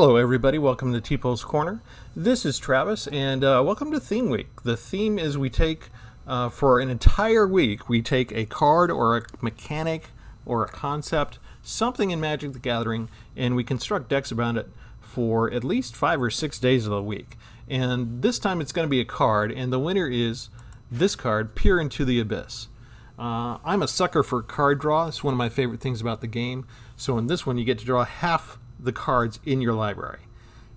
Hello everybody, welcome to Tpull's Corner. This is Travis and welcome to Theme Week. The theme is we take, for an entire week, we take a card or a mechanic or a concept, something in Magic the Gathering, and we construct decks around it for at least 5 or 6 days of the week. And this time it's going to be a card, and the winner is this card, Peer into the Abyss. I'm a sucker for card draw. It's one of my favorite things about the game. So in this one you get to draw half the cards in your library.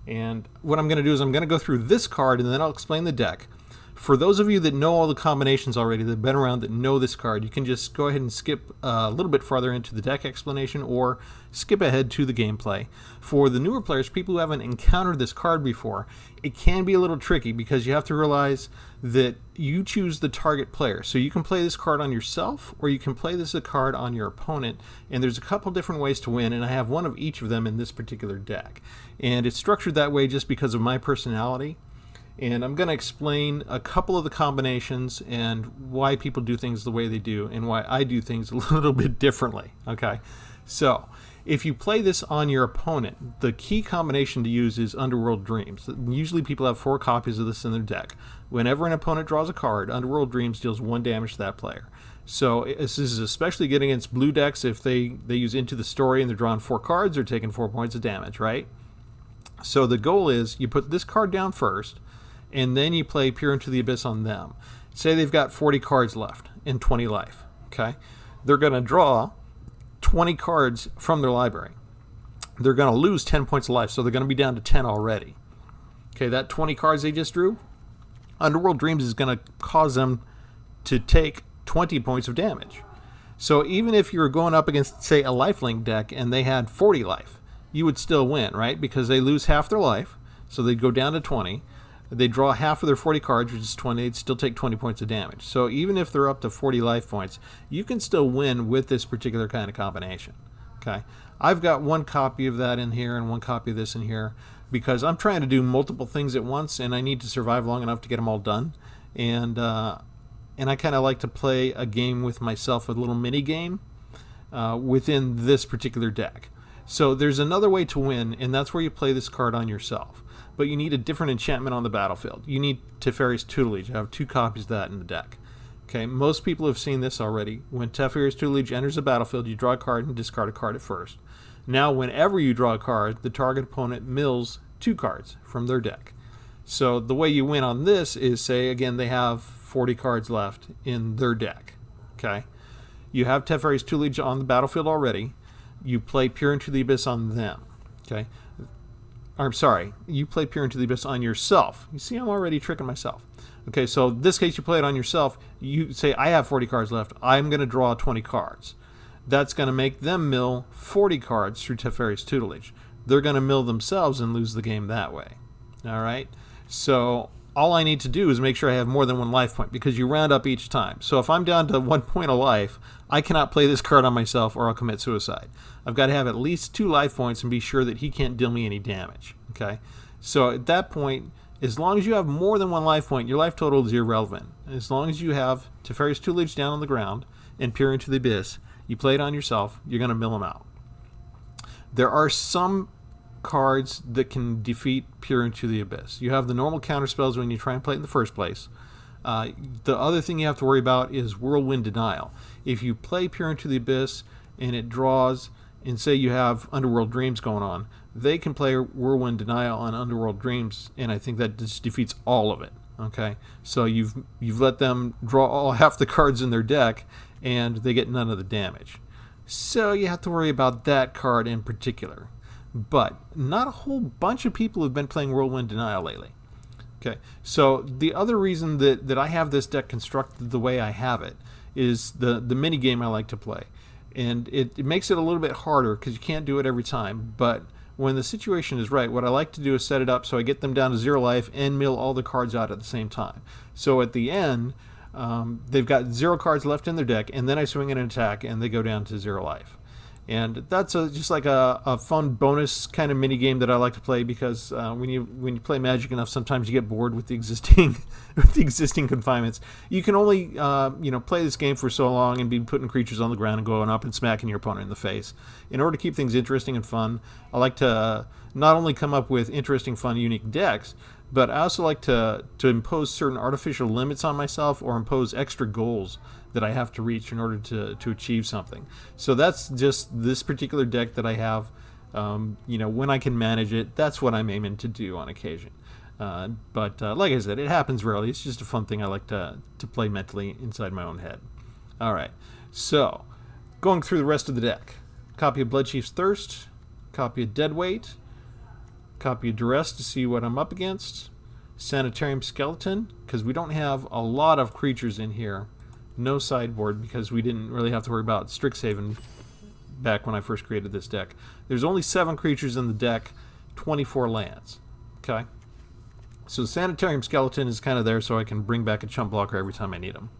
And what I'm going to do is I'm going to go through this card and then I'll explain the deck. For those of you that know all the combinations already, that have been around, that know this card, you can just go ahead and skip a little bit farther into the deck explanation or skip ahead to the gameplay. For the newer players, people who haven't encountered this card before, it can be a little tricky because you have to realize that you choose the target player. So you can play this card on yourself or you can play this card on your opponent, and there's a couple different ways to win, and I have one of each of them in this particular deck. And it's structured that way just because of my personality. And I'm going to explain a couple of the combinations and why people do things the way they do and why I do things a little bit differently. Okay, so if you play this on your opponent, the key combination to use is Underworld Dreams. Usually people have 4 copies of this in their deck. Whenever an opponent draws a card, Underworld Dreams deals 1 damage to that player. So this is especially good against blue decks if they use Into the Story and they're drawing 4 cards, they're taking 4 points of damage, right? So the goal is you put this card down first, and then you play Peer into the Abyss on them. Say they've got 40 cards left and 20 life. Okay, they're going to draw 20 cards from their library. They're going to lose 10 points of life, so they're going to be down to 10 already. Okay, that 20 cards they just drew, Underworld Dreams is going to cause them to take 20 points of damage. So even if you were going up against, say, a lifelink deck and they had 40 life, you would still win, right? Because they lose half their life, so they'd go down to 20. They draw half of their 40 cards, which is 20. They'd still take 20 points of damage. So even if they're up to 40 life points, you can still win with this particular kind of combination. Okay, I've got 1 copy of that in here and 1 copy of this in here because I'm trying to do multiple things at once, and I need to survive long enough to get them all done. And I kind of like to play a game with myself, a little mini game within this particular deck. So there's another way to win, and that's where you play this card on yourself. But you need a different enchantment on the battlefield. You need Teferi's Tutelage. I have 2 copies of that in the deck. Okay, most people have seen this already. When Teferi's Tutelage enters the battlefield, you draw a card and discard a card at first. Now, whenever you draw a card, the target opponent mills 2 cards from their deck. So the way you win on this is, say, again, they have 40 cards left in their deck. Okay, you have Teferi's Tutelage on the battlefield already. You play Peer into the Abyss on them. Okay. I'm sorry, you play Peer into the Abyss on yourself. You see, I'm already tricking myself. Okay, so in this case, you play it on yourself. You say, I have 40 cards left. I'm going to draw 20 cards. That's going to make them mill 40 cards through Teferi's Tutelage. They're going to mill themselves and lose the game that way. All right? So all I need to do is make sure I have more than 1 life point because you round up each time. So if I'm down to 1 point of life, I cannot play this card on myself or I'll commit suicide. I've got to have at least 2 life points and be sure that he can't deal me any damage. Okay, so at that point, as long as you have more than 1 life point, your life total is irrelevant. As long as you have Teferi's Tutelage down on the ground and Peer into the Abyss, you play it on yourself, you're going to mill them out. There are some cards that can defeat Peer into the Abyss. You have the normal counter spells when you try and play it in the first place. The other thing you have to worry about is Whirlwind Denial. If you play Peer into the Abyss and it draws, and say you have Underworld Dreams going on, they can play Whirlwind Denial on Underworld Dreams, and I think that just defeats all of it. Okay, so you've let them draw half the cards in their deck, and they get none of the damage. So you have to worry about that card in particular. But not a whole bunch of people have been playing Whirlwind Denial lately. Okay, so the other reason that I have this deck constructed the way I have it is the mini game I like to play. And it makes it a little bit harder because you can't do it every time. But when the situation is right, what I like to do is set it up so I get them down to 0 life and mill all the cards out at the same time. So at the end, they've got 0 cards left in their deck, and then I swing an attack and they go down to 0 life. And that's just like a fun bonus kind of mini game that I like to play because when you play Magic enough, sometimes you get bored with the existing confinements. You can only play this game for so long and be putting creatures on the ground and going up and smacking your opponent in the face. In order to keep things interesting and fun, I like to not only come up with interesting, fun, unique decks, but I also like to impose certain artificial limits on myself or impose extra goals that I have to reach in order to achieve something. So that's just this particular deck that I have. When I can manage it, that's what I'm aiming to do on occasion. But like I said, it happens rarely. It's just a fun thing I like to play mentally inside my own head. All right, so going through the rest of the deck. Copy of Bloodchief's Thirst, copy of Deadweight, copy of Duress to see what I'm up against, Sanitarium Skeleton, because we don't have a lot of creatures in here, no sideboard because we didn't really have to worry about Strixhaven back when I first created this deck. There's only 7 creatures in the deck, 24 lands. Okay, so Sanitarium Skeleton is kind of there so I can bring back a chump blocker every time I need them.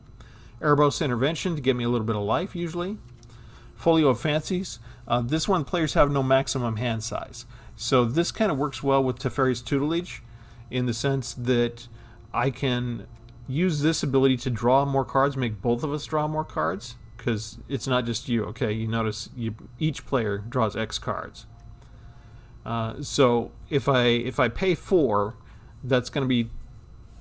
Erebos Intervention to give me a little bit of life usually. Folio of Fancies. This one, players have no maximum hand size. So this kind of works well with Teferi's Tutelage in the sense that I can use this ability to draw more cards, make both of us draw more cards, because it's not just you, okay? You notice each player draws X cards. So if I pay 4, that's going to be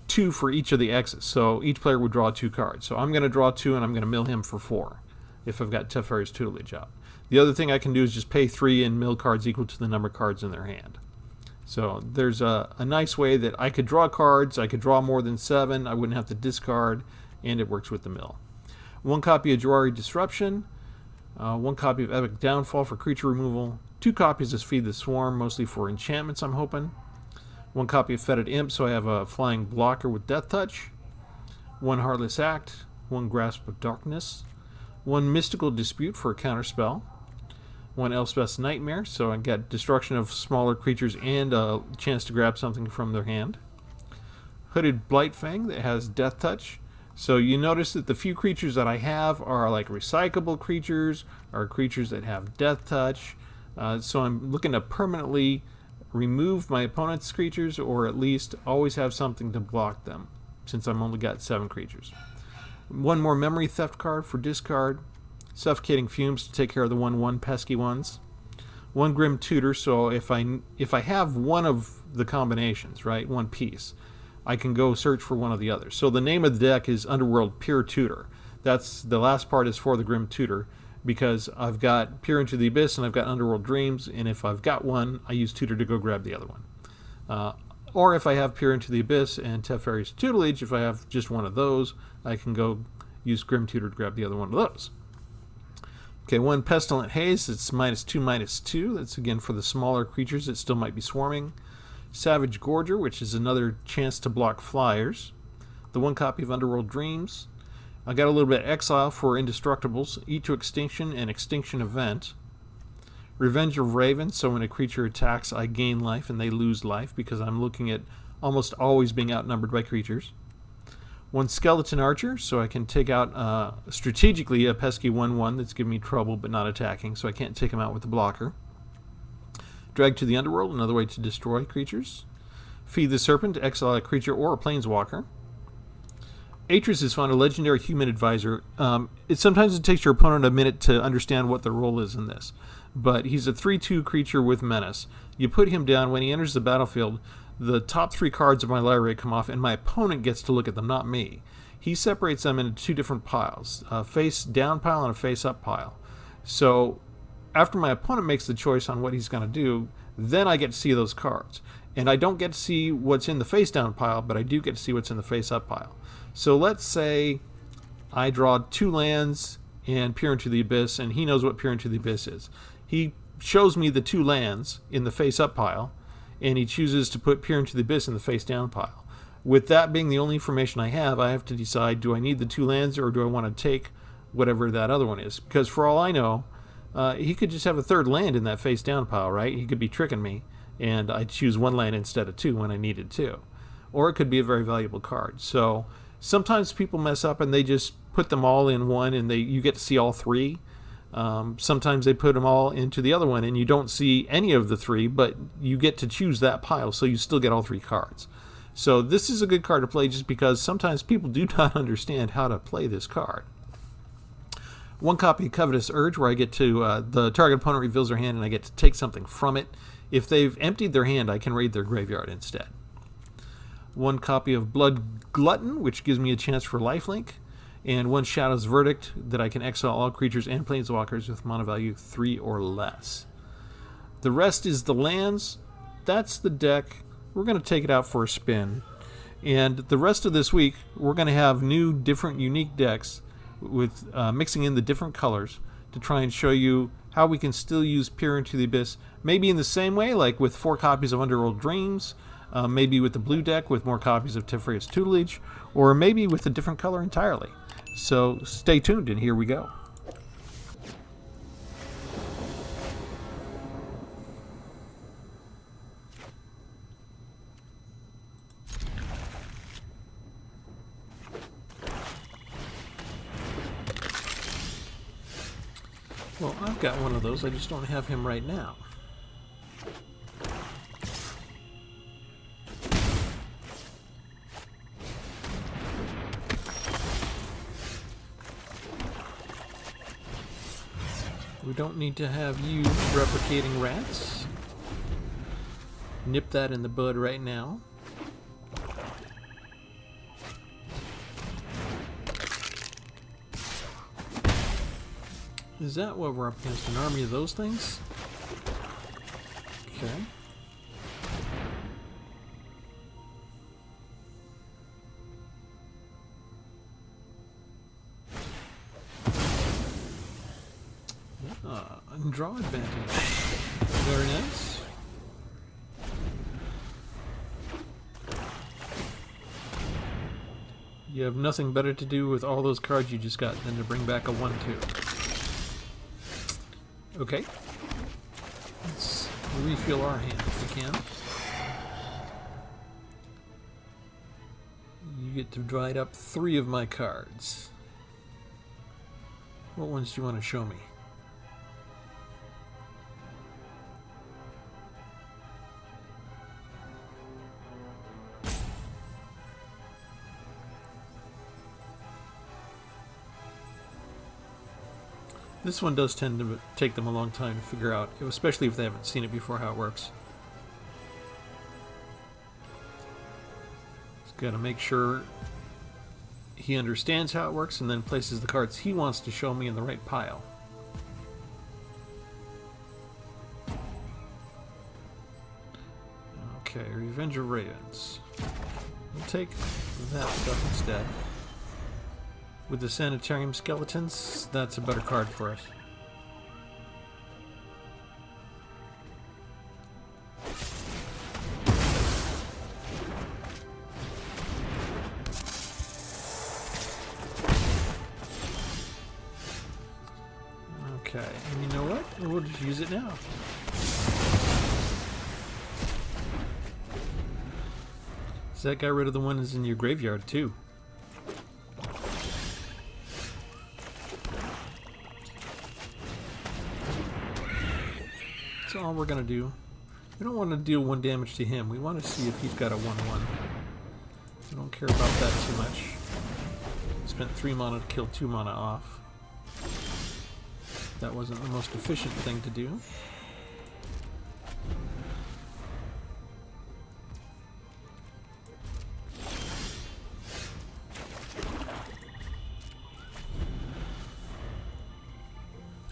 2 for each of the X's. So each player would draw 2 cards. So I'm going to draw 2 and I'm going to mill him for 4 if I've got Teferi's Tutelage out. The other thing I can do is just pay 3 and mill cards equal to the number of cards in their hand. So there's a nice way that I could draw cards. I could draw more than 7. I wouldn't have to discard, and it works with the mill. 1 copy of Jawari Disruption, 1 copy of Epic Downfall for creature removal, 2 copies of Feed the Swarm, mostly for enchantments I'm hoping, 1 copy of Fetid Imp, so I have a flying blocker with Death Touch, 1 Heartless Act, 1 Grasp of Darkness, 1 Mystical Dispute for a counterspell, 1 Elspeth's Nightmare, so I get destruction of smaller creatures and a chance to grab something from their hand. Hooded Blightfang that has Death Touch. So you notice that the few creatures that I have are like recyclable creatures, or creatures that have Death Touch. So I'm looking to permanently remove my opponent's creatures, or at least always have something to block them, since I've only got 7 creatures. 1 more Memory Theft card for discard. Suffocating Fumes to take care of the 1/1 pesky ones. 1 Grim Tutor, so if I have one of the combinations, right, 1 piece, I can go search for one of the others. So the name of the deck is Underworld Pure Tutor. That's the last part is for the Grim Tutor, because I've got Peer into the Abyss and I've got Underworld Dreams, and if I've got one, I use Tutor to go grab the other one. Or if I have Peer into the Abyss and Teferi's Tutelage, if I have just one of those, I can go use Grim Tutor to grab the other one of those. Okay, 1 Pestilent Haze, it's -2/-2. That's again for the smaller creatures that still might be swarming. Savage Gorger, which is another chance to block flyers. The 1 copy of Underworld Dreams. I got a little bit of Exile for Indestructibles, Eat to Extinction and Extinction Event. Revenge of Raven, so when a creature attacks, I gain life and they lose life because I'm looking at almost always being outnumbered by creatures. 1 Skeleton Archer, so I can take out strategically a pesky 1/1 that's giving me trouble but not attacking, so I can't take him out with the blocker. Drag to the Underworld, another way to destroy creatures. Feed the Serpent, exile a creature or a planeswalker. Atris is fun, a legendary human advisor. Sometimes it takes your opponent a minute to understand what the role is in this, but he's a 3/2 creature with menace. You put him down, when he enters the battlefield, the top 3 cards of my library come off, and my opponent gets to look at them, not me. He separates them into 2 different piles, a face-down pile and a face-up pile. So after my opponent makes the choice on what he's going to do, then I get to see those cards. And I don't get to see what's in the face-down pile, but I do get to see what's in the face-up pile. So let's say I draw 2 lands and Peer into the Abyss, and he knows what Peer into the Abyss is. He shows me the 2 lands in the face-up pile, and he chooses to put Peer into the Abyss in the face-down pile. With that being the only information I have to decide, do I need the 2 lands or do I want to take whatever that other one is? Because for all I know, he could just have a 3rd land in that face-down pile, right? He could be tricking me, and I'd choose 1 land instead of 2 when I needed 2. Or it could be a very valuable card. So sometimes people mess up and they just put them all in one, and you get to see all 3. Sometimes they put them all into the other one and you don't see any of the 3, but you get to choose that pile, so you still get all 3 cards. So this is a good card to play just because sometimes people do not understand how to play this card. 1 copy of Covetous Urge, where I get to, the target opponent reveals their hand and I get to take something from it. If they've emptied their hand, I can raid their graveyard instead. 1 copy of Blood Glutton, which gives me a chance for lifelink, and 1 Shadow's Verdict that I can exile all creatures and planeswalkers with mana value 3 or less. The rest is the lands. That's the deck. We're going to take it out for a spin. And the rest of this week, we're going to have new, different, unique decks with mixing in the different colors to try and show you how we can still use Peer into the Abyss, maybe in the same way, like with 4 copies of Underworld Dreams, maybe with the blue deck with more copies of Teferi's Tutelage, or maybe with a different color entirely. So stay tuned, and here we go. Well, I've got one of those, I just don't have him right now. We don't need to have you replicating rats. Nip that in the bud right now. Is that what we're up against? An army of those things? Okay. Draw advantage. Very nice. You have nothing better to do with all those cards you just got than to bring back a 1/2. Okay. Let's refill our hand if we can. You get to divide up 3 of my cards. What ones do you want to show me? This one does tend to take them a long time to figure out, especially if they haven't seen it before, how it works. Just got to make sure he understands how it works and then places the cards he wants to show me in the right pile. Okay, Revenge of Ravens. We'll take that stuff instead. With the Sanitarium Skeletons, that's a better card for us. Okay, and you know what? We'll just use it now. So that got rid of the one that's in your graveyard too. That's all we're going to do. We don't want to deal 1 damage to him. We want to see if he's got a 1/1. We don't care about that too much. Spent 3 mana to kill 2 mana off. That wasn't the most efficient thing to do.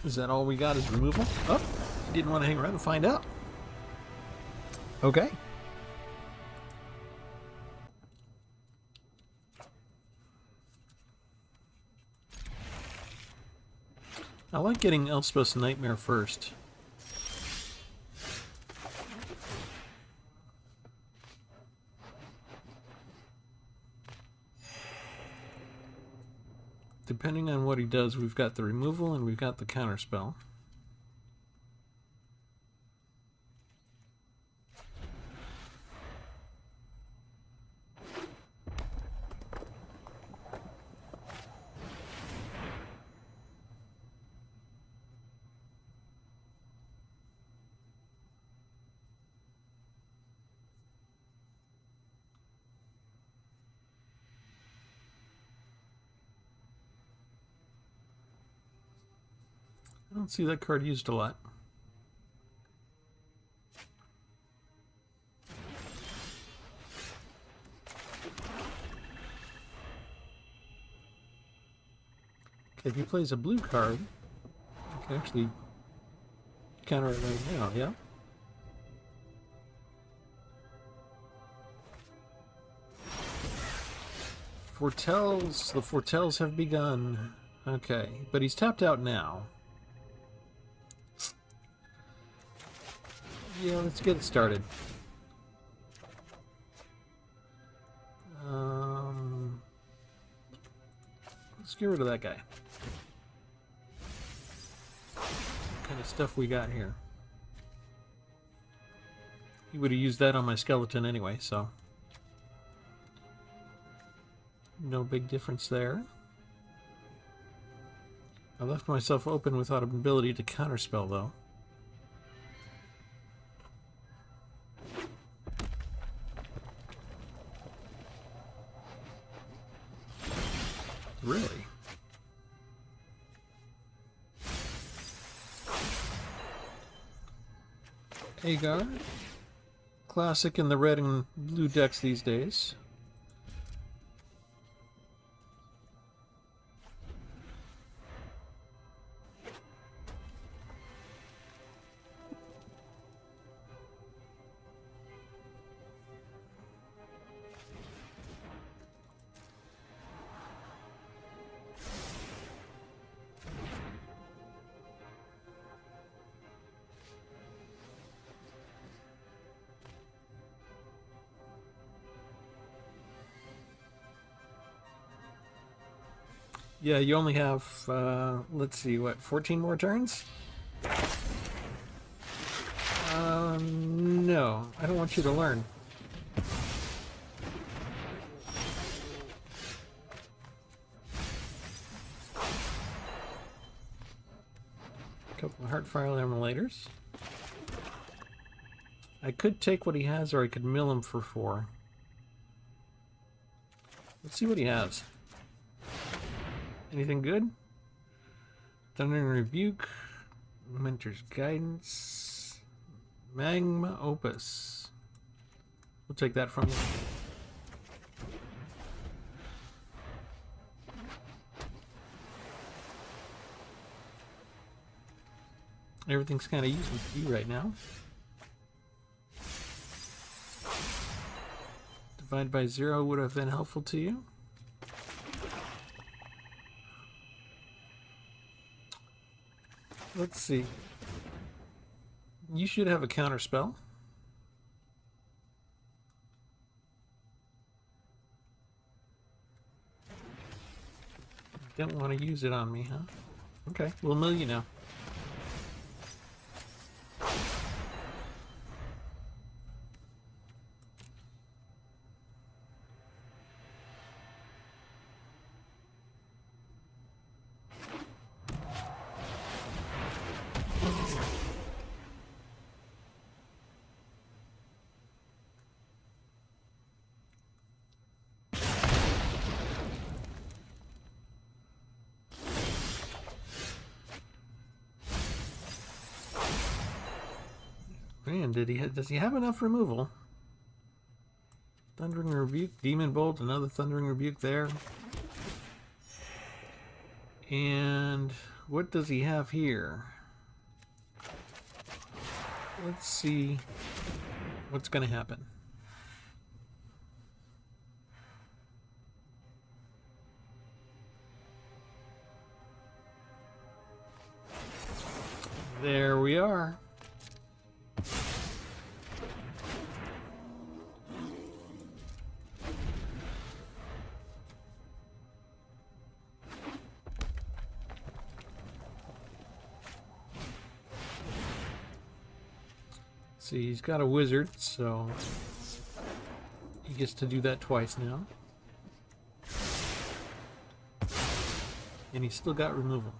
Is that all we got is removal? Oh, he didn't want to hang around and find out. Okay. I like getting Elspeth's Nightmare first. Depending on what he does, we've got the removal and we've got the counterspell. I don't see that card used a lot. If he plays a blue card, I can actually counter it right now, yeah? Foretells, the foretells have begun. Okay, but he's tapped out now. Yeah, let's get it started. Let's get rid of that guy. What kind of stuff we got here? He would have used that on my skeleton anyway, so no big difference there. I left myself open without an ability to counterspell, though. Really? Agar. Classic in the red and blue decks these days. Yeah, you only have, let's see, what, 14 more turns? No, I don't want you to learn. A couple of Heartfire Emulators. I could take what he has, or I could mill him for 4. Let's see what he has. Anything good? Thundering Rebuke, Mentor's Guidance, Magma Opus. We'll take that from you. Everything's kind of useless to you right now. Divide by 0 would have been helpful to you. Let's see. You should have a counter spell. Don't want to use it on me, huh? Okay, we'll mill you now. Man, does he have enough removal? Thundering Rebuke, Demon Bolt, another Thundering Rebuke there. And what does he have here? Let's see what's going to happen. There we are. See, he's got a wizard, so he gets to do that twice now. And he's still got removal.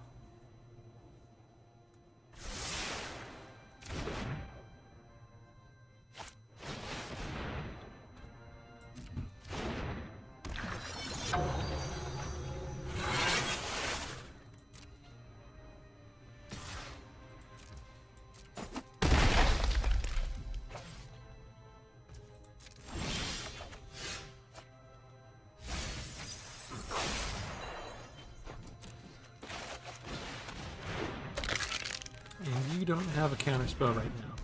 You don't have a counterspell right now.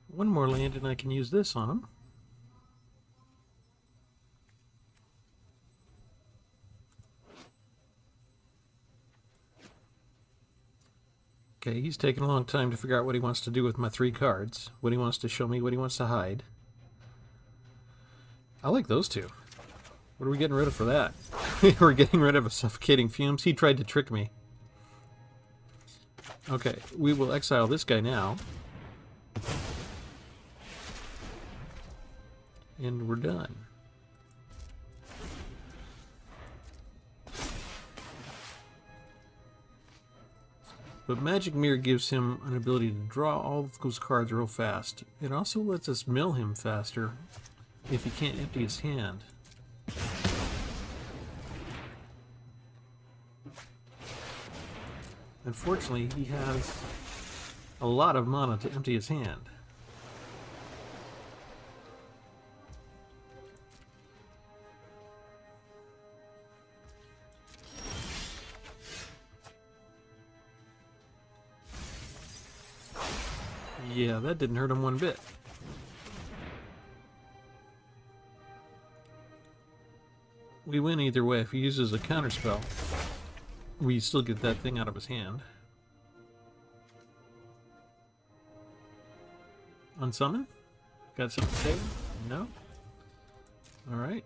One more land and I can use this on him. Okay, he's taking a long time to figure out what he wants to do with my 3 cards. What he wants to show me, what he wants to hide. I like those 2. What are we getting rid of for that? We're getting rid of a suffocating fumes. He tried to trick me. Okay, we will exile this guy now. And we're done. But Magic Mirror gives him an ability to draw all of those cards real fast. It also lets us mill him faster if he can't empty his hand. Unfortunately, he has a lot of mana to empty his hand. Yeah, that didn't hurt him one bit. We win either way. If he uses a counterspell, we still get that thing out of his hand. Unsummon? Got something to say? No? Alright.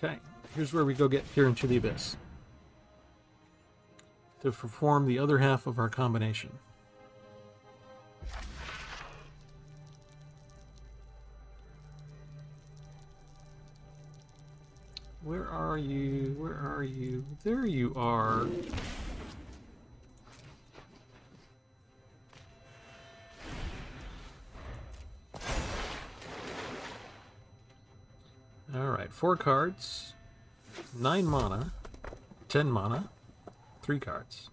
Okay, here's where we go get here into the Abyss to perform the other half of our combination. Where are you? Where are you? There you are. Alright, 4 cards, 9 mana, 10 mana, 3 cards.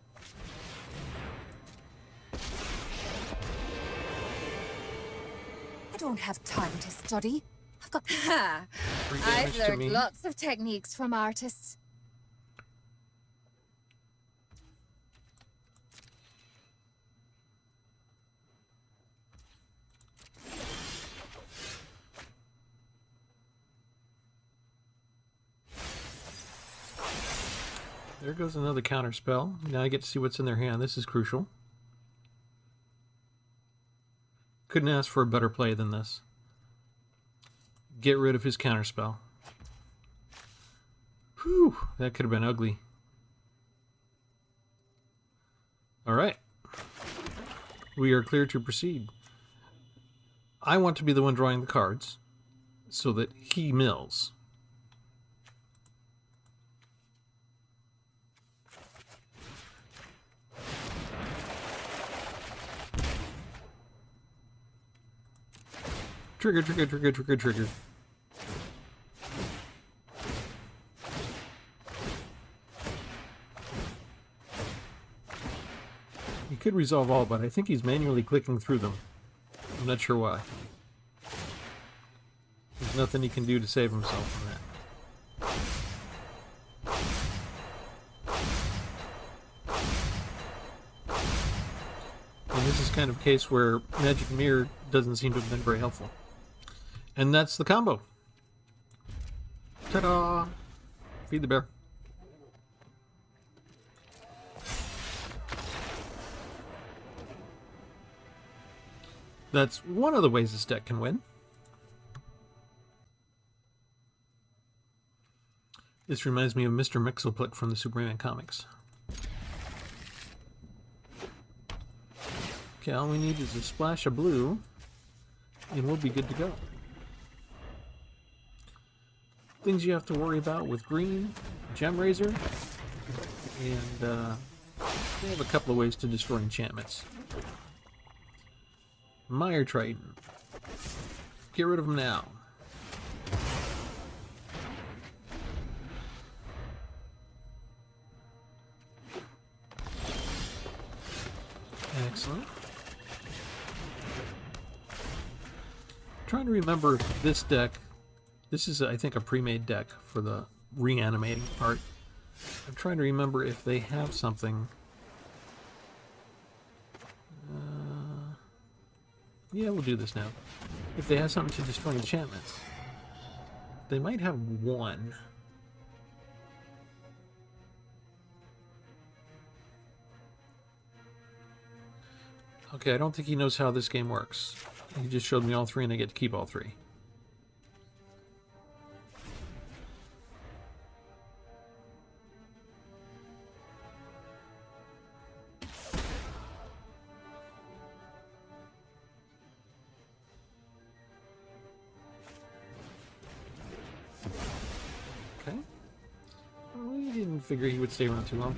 I don't have time to study. I've got... I've learned lots of techniques from artists. There goes another counter spell. Now I get to see what's in their hand. This is crucial. Couldn't ask for a better play than this. Get rid of his counter spell. Whew, that could have been ugly. Alright. We are clear to proceed. I want to be the one drawing the cards so that he mills. Trigger, trigger, trigger, trigger, trigger. You could resolve all, but I think he's manually clicking through them. I'm not sure why. There's nothing he can do to save himself from that. And this is kind of a case where Magic Mirror doesn't seem to have been very helpful. And that's the combo. Ta-da! Feed the bear. That's one of the ways this deck can win. This reminds me of Mr. Mxyzptlk from the Superman comics. Okay, all we need is a splash of blue, and we'll be good to go. Things you have to worry about with green: Gem Razor, And they have a couple of ways to destroy enchantments. Mire Triton. Get rid of him now. Excellent. I'm trying to remember if this deck, this is I think a pre-made deck for the reanimating part. I'm trying to remember if they have something. Yeah, we'll do this now. If they have something to destroy enchantments. They might have one. Okay, I don't think he knows how this game works. He just showed me all three and I get to keep all three. Okay. We didn't figure he would stay around too long.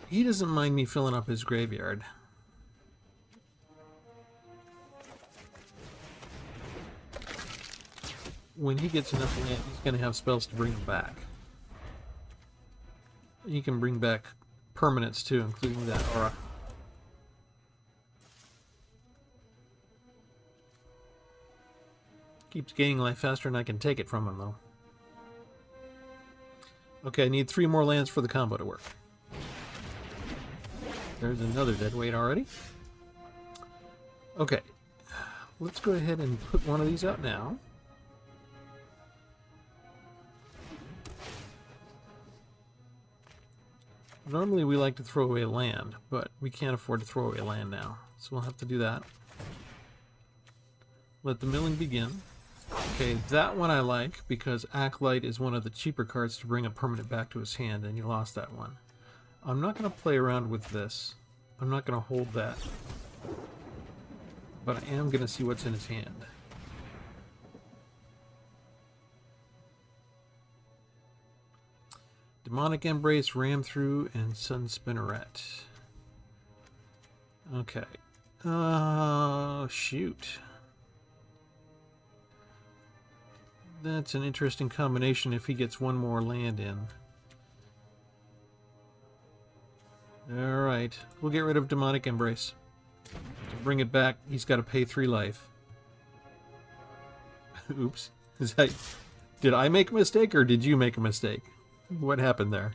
He doesn't mind me filling up his graveyard. When he gets enough land, he's going to have spells to bring him back. He can bring back permanents too, including that aura. Keeps gaining life faster than I can take it from him, though. Okay, I need 3 more lands for the combo to work. There's another dead weight already. Okay, let's go ahead and put one of these out now. Normally we like to throw away land, but we can't afford to throw away land now, so we'll have to do that. Let the milling begin. Okay, that one I like, because Acolyte is one of the cheaper cards to bring a permanent back to his hand, and you lost that one. I'm not going to play around with this. I'm not going to hold that. But I am going to see what's in his hand. Demonic Embrace, Ram Through, and Sun Spinneret. Okay. Shoot. That's an interesting combination if he gets one more land in. Alright, we'll get rid of Demonic Embrace. To bring it back, he's got to pay 3 life. Oops. Did I make a mistake or did you make a mistake? What happened there?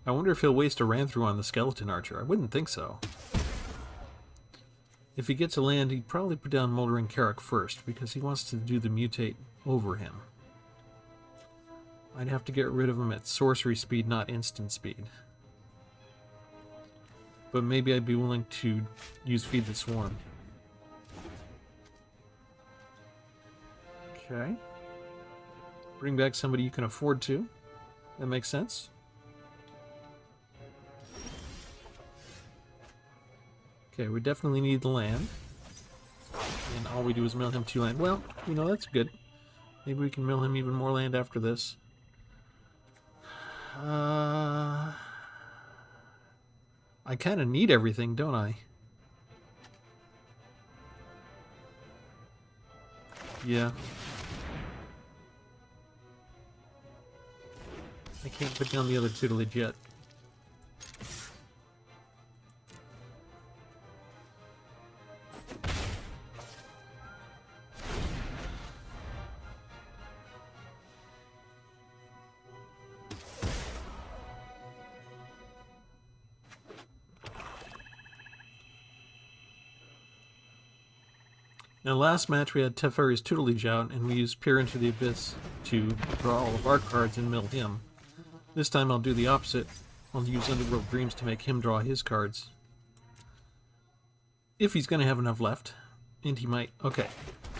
I wonder if he'll waste a Ran Through on the Skeleton Archer. I wouldn't think so. If he gets a land, he'd probably put down Moldering Carrick first, because he wants to do the mutate over him. I'd have to get rid of him at sorcery speed, not instant speed. But maybe I'd be willing to use Feed the Swarm. Okay. Bring back somebody you can afford to. That makes sense. Okay, we definitely need the land. And all we do is mill him 2 land. Well, you know, that's good. Maybe we can mill him even more land after this. I kind of need everything, don't I? Yeah. I can't put down the other tutelage yet. Now, last match we had Teferi's tutelage out, and we used Peer into the Abyss to draw all of our cards and mill him. This time I'll do the opposite. I'll use Underworld Dreams to make him draw his cards. If he's going to have enough left. And he might. Okay,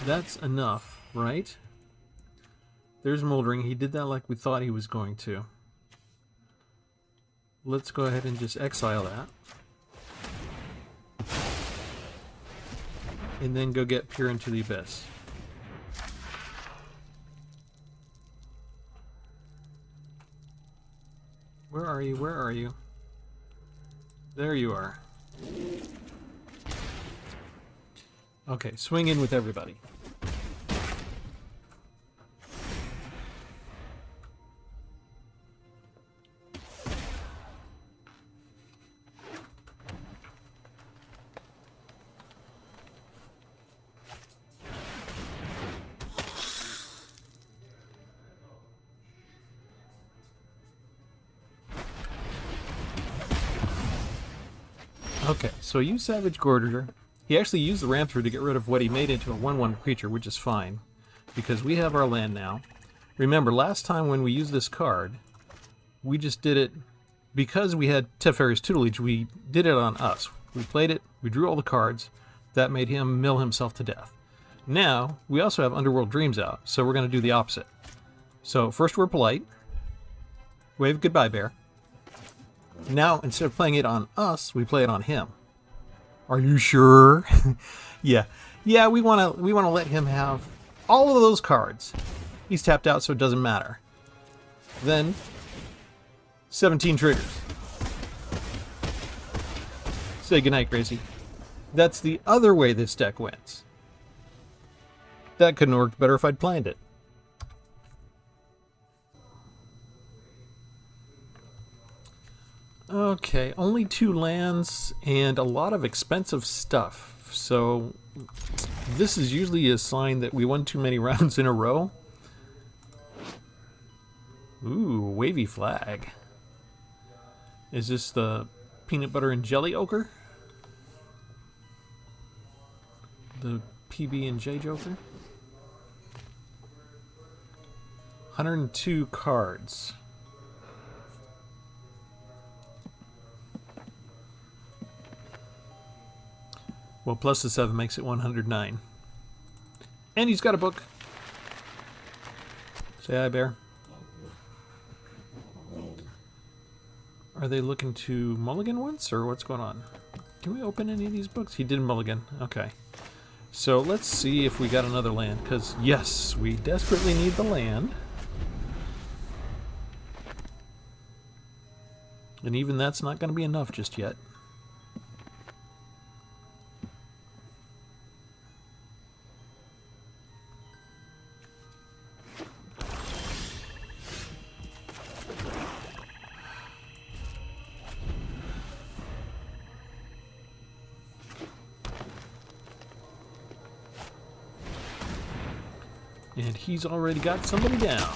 that's enough, right? There's Moldering. He did that like we thought he was going to. Let's go ahead and just exile that. And then go get Peer into the Abyss. Where are you? Where are you? There you are. Okay, swing in with everybody. Okay, so he used Savage Gorger. He actually used the Ramthrough to get rid of what he made into a 1/1 creature, which is fine, because we have our land now. Remember, last time when we used this card, we just did it because we had Teferi's Tutelage. We did it on us. We played it, we drew all the cards. That made him mill himself to death. Now, we also have Underworld Dreams out, so we're going to do the opposite. So, first we're polite. Wave goodbye, bear. Now, instead of playing it on us, we play it on him. Are you sure? Yeah. Yeah, we want to let him have all of those cards. He's tapped out, so it doesn't matter. Then 17 triggers. Say goodnight, Gracie. That's the other way this deck wins. That couldn't have worked better if I'd planned it. Okay, only 2 lands and a lot of expensive stuff. So this is usually a sign that we won too many rounds in a row. Ooh, wavy flag. Is this the peanut butter and jelly ochre? The PB&J Joker? 102 cards. Well, plus the 7 makes it 109. And he's got a book. Say hi, bear. Are they looking to mulligan once, or what's going on? Can we open any of these books? He did mulligan. Okay. So let's see if we got another land, because yes, we desperately need the land. And even that's not going to be enough just yet. And he's already got somebody down.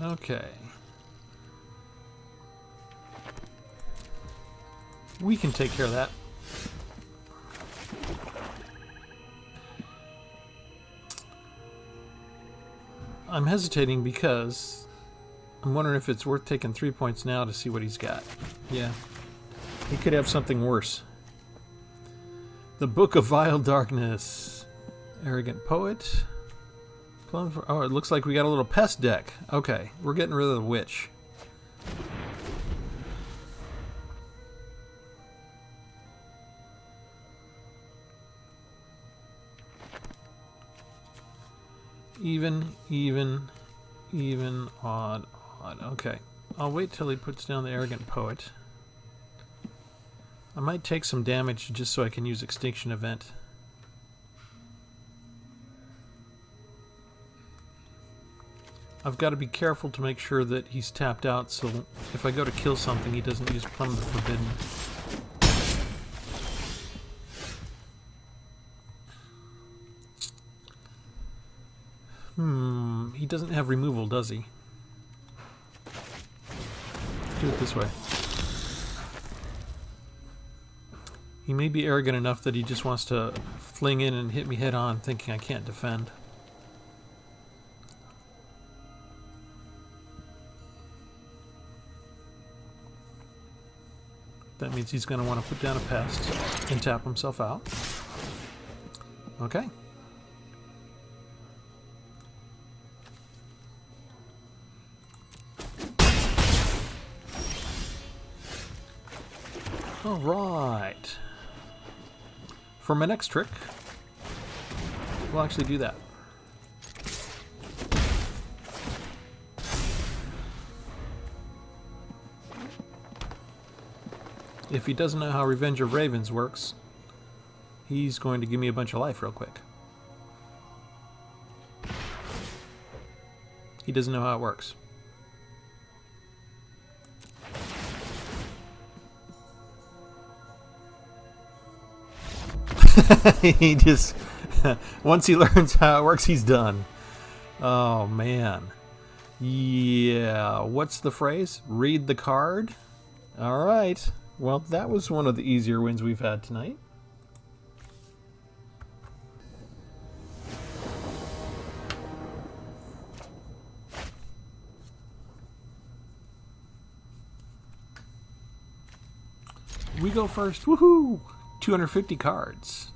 Okay. We can take care of that. I'm hesitating because I'm wondering if it's worth taking 3 points now to see what he's got. Yeah. He could have something worse. The Book of Vile Darkness. Arrogant Poet. Oh, it looks like we got a little pest deck. Okay, we're getting rid of the witch. Even, odd. Okay, I'll wait till he puts down the Arrogant Poet. I might take some damage just so I can use Extinction Event. I've got to be careful to make sure that he's tapped out, so if I go to kill something, he doesn't use Plumb the Forbidden. He doesn't have removal, does he? Do it this way. He may be arrogant enough that he just wants to fling in and hit me head on, thinking I can't defend. That means he's going to want to put down a pest and tap himself out. Okay. All right. For my next trick, we'll actually do that. If he doesn't know how Revenge of Ravens works, he's going to give me a bunch of life real quick. He doesn't know how it works. He just... once he learns how it works, he's done. Oh, man. Yeah, what's the phrase? Read the card? Alright. Well, that was one of the easier wins we've had tonight. We go first. Woohoo! 250 cards.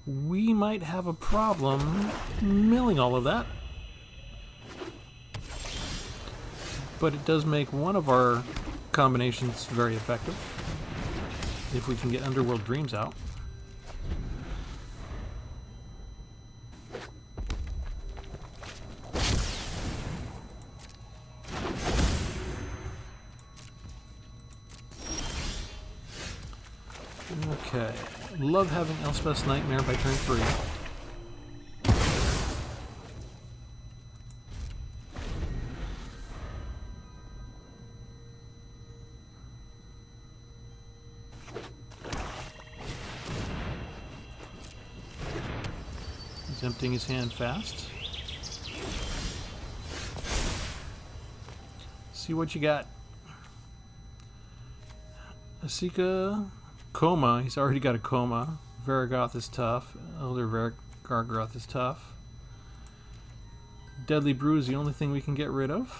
We might have a problem milling all of that. But it does make one of our combinations very effective. If we can get Underworld Dreams out. Okay. Love having Elspeth's Nightmare by turn 3. He's emptying his hand fast. See what you got. Asika Coma. He's already got a Coma. Vargoth is tough. Elder Gargroth is tough. Deadly Brew is the only thing we can get rid of.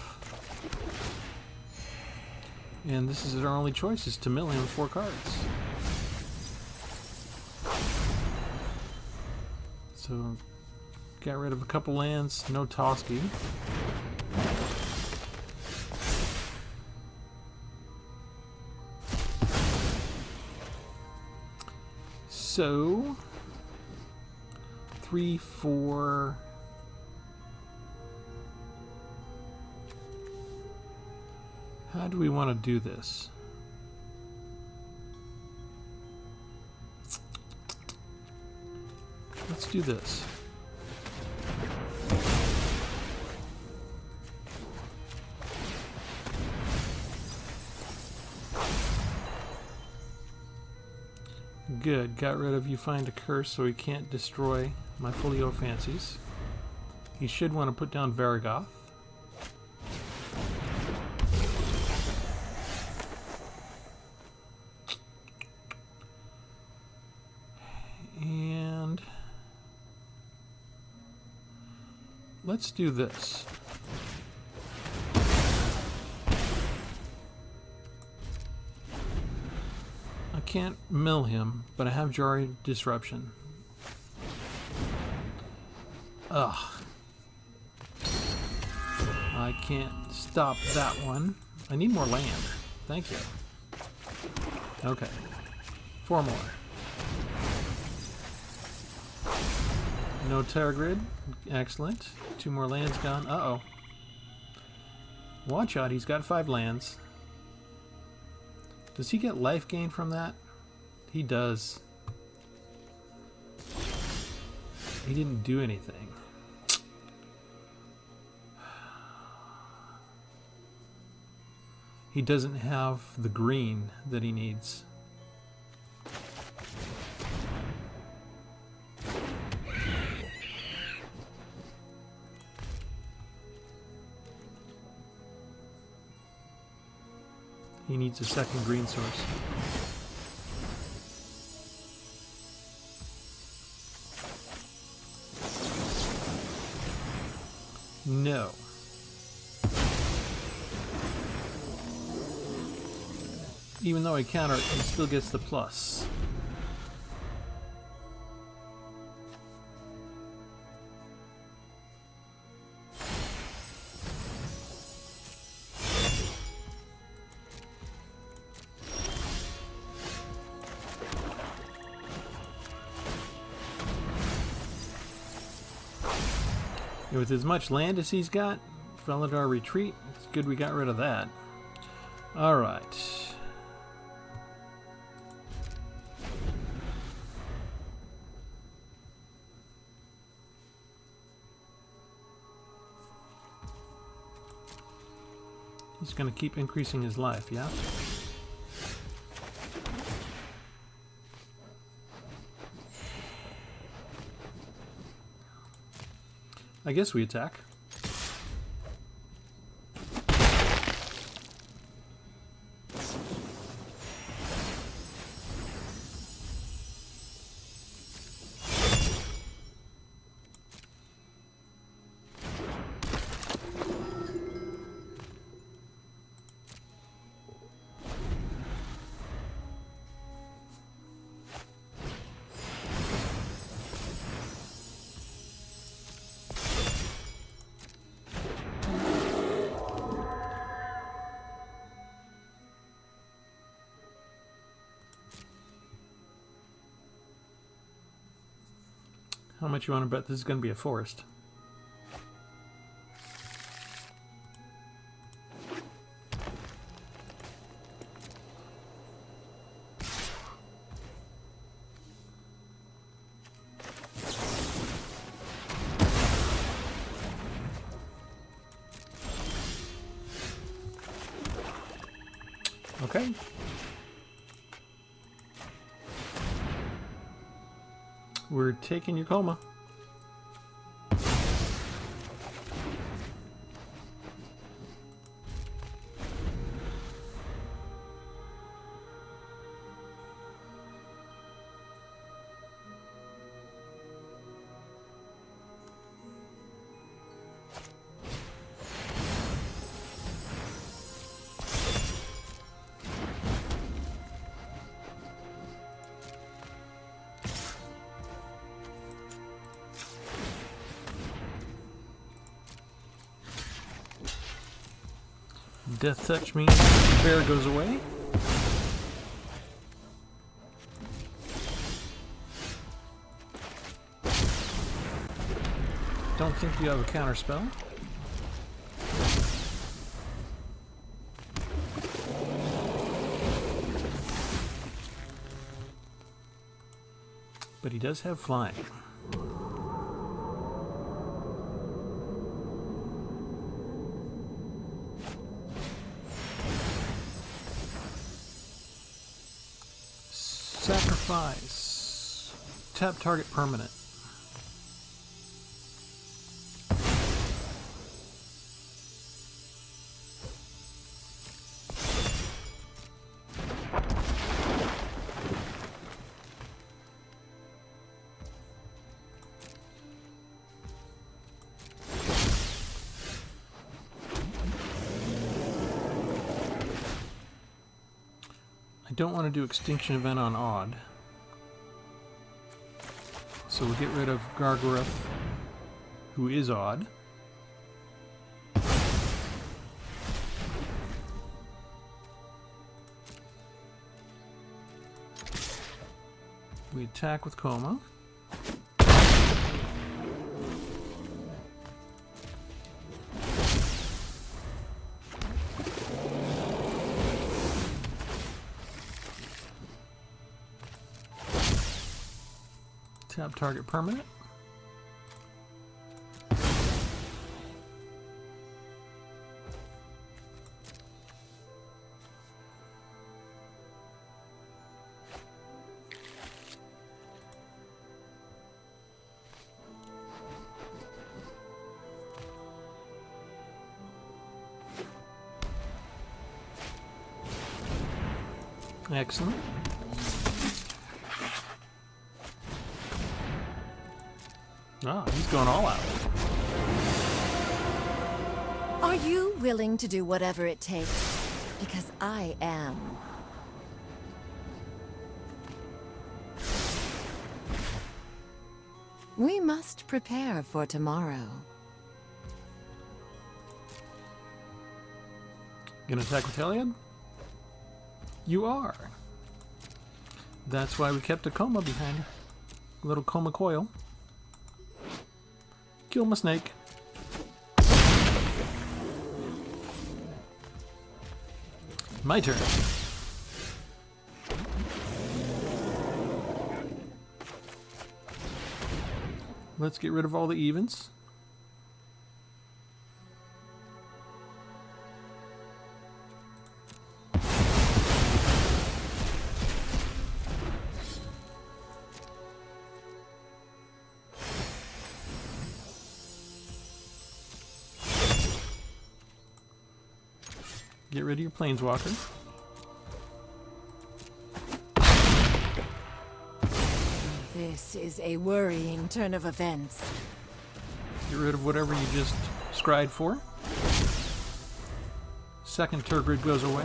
And this is our only choice, is to mill him 4 cards. So, got rid of a couple lands. No Toski. So, 3, 4... How do we want to do this? Let's do this. Good. Got rid of You Find a Curse so he can't destroy my Folio Fancies. He should want to put down Vargoth. And let's do this. I can't mill him, but I have Jari Disruption. Ugh. I can't stop that one. I need more land. Thank you. Okay. 4 more. No Terragrid. Excellent. 2 more lands gone. Uh-oh. Watch out, he's got 5 lands. Does he get life gain from that? He does. He didn't do anything. He doesn't have the green that he needs. He needs a second green source. No. Even though I counter it, he still gets the plus. With as much land as he's got, Felidar Retreat, it's good we got rid of that. Alright. Just gonna keep increasing his life, yeah? I guess we attack. How much you want to bet this is going to be a forest? Okay. We're taking your coma. Death touch means the bear goes away. Don't think you have a counter spell. But he does have flying. Sacrifice. Tap target permanent. I don't want to do extinction event on odd. So we'll get rid of Gargaroth, who is odd. We attack with Coma. Tap target permanent. Excellent. Ah, he's going all out. Are you willing to do whatever it takes? Because I am. We must prepare for tomorrow. Gonna attack with Heliod? You are. That's why we kept a Coma behind her. A little Coma coil. Kill my snake. My turn. Let's get rid of all the evens. Get rid of your Planeswalker. This is a worrying turn of events. Get rid of whatever you just scryed for. Second Turgid goes away.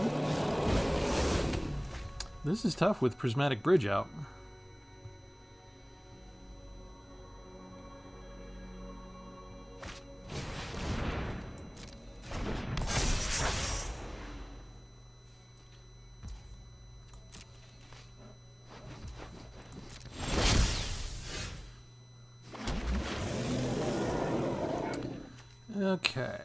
This is tough with Prismatic Bridge out. Okay.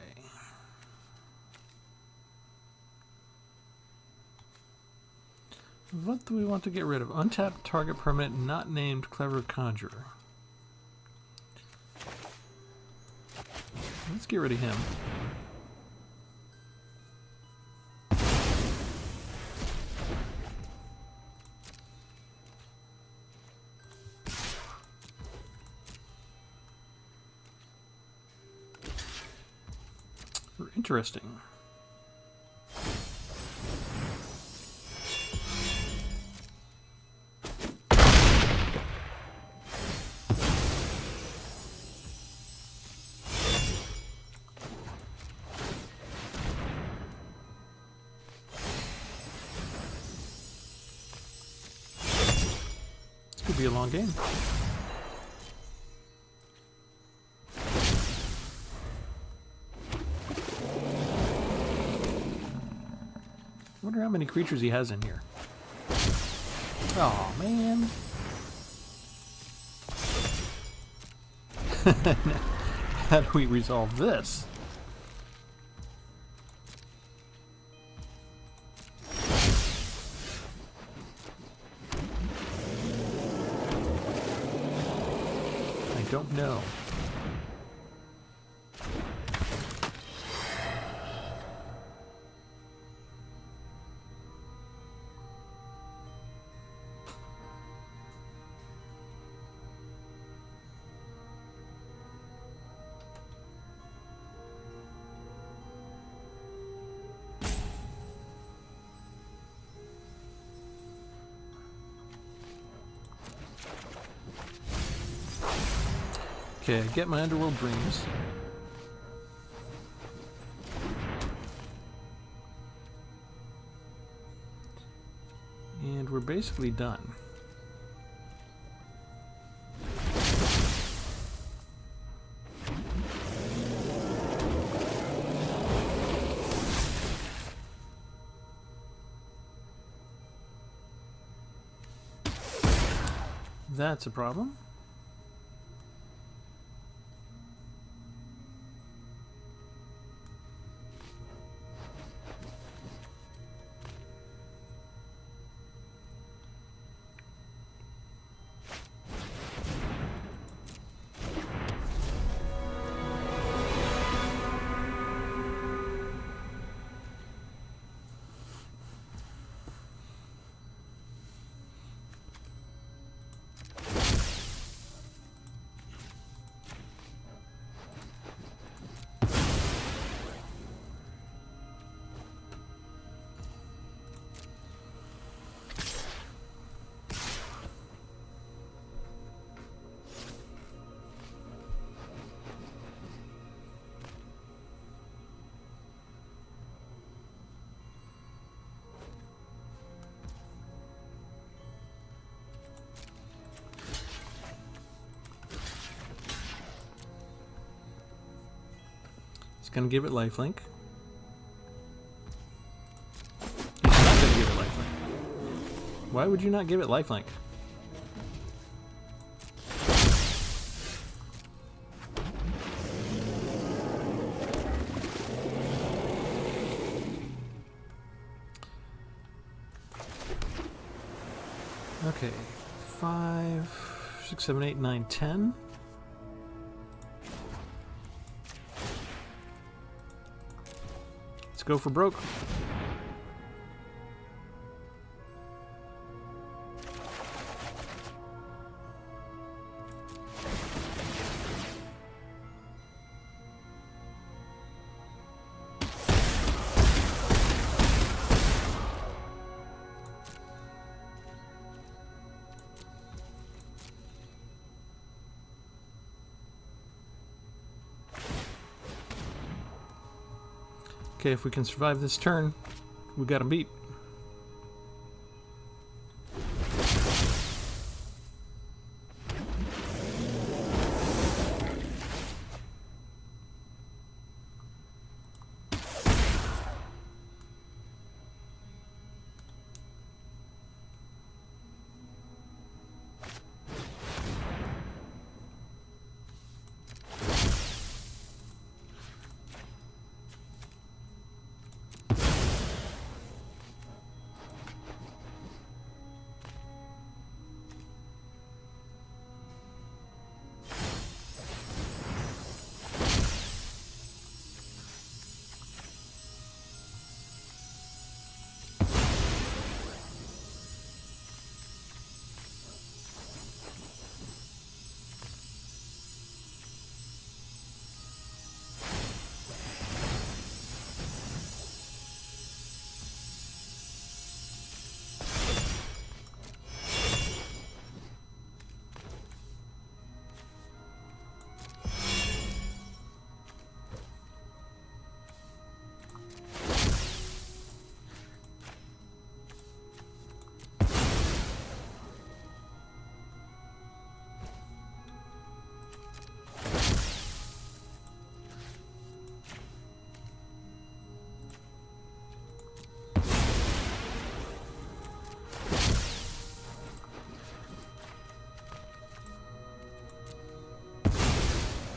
What do we want to get rid of? Untapped target permanent not named Clever Conjurer. Let's get rid of him. Interesting. This could be a long game. I wonder how many creatures he has in here. Oh man. How do we resolve this? I don't know. Okay, get my Underworld Dreams. And we're basically done. That's a problem. Gonna give it lifelink. He's not gonna give it lifelink. Why would you not give it lifelink? Okay, 5, 6, 7, 8, 9, 10. Go for broke. Okay, if we can survive this turn, we got him beat.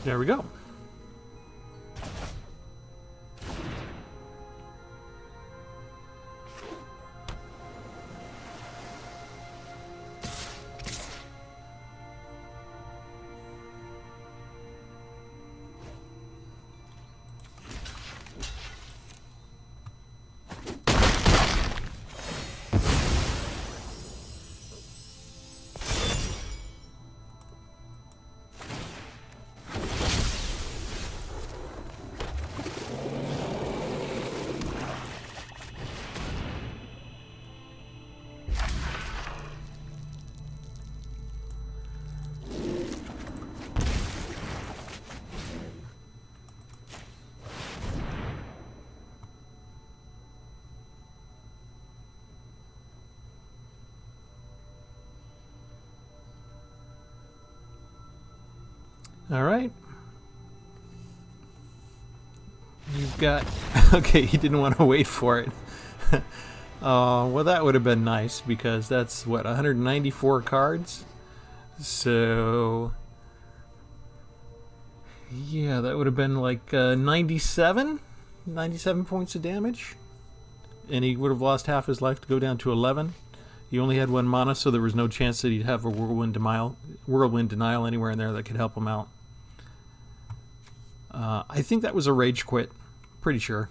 There we go. All right. You've got... Okay, he didn't want to wait for it. Well, that would have been nice, because that's, what, 194 cards? So... yeah, that would have been like 97 points of damage. And he would have lost half his life to go down to 11. He only had 1 mana, so there was no chance that he'd have a whirlwind denial anywhere in there that could help him out. I think that was a rage quit. Pretty sure.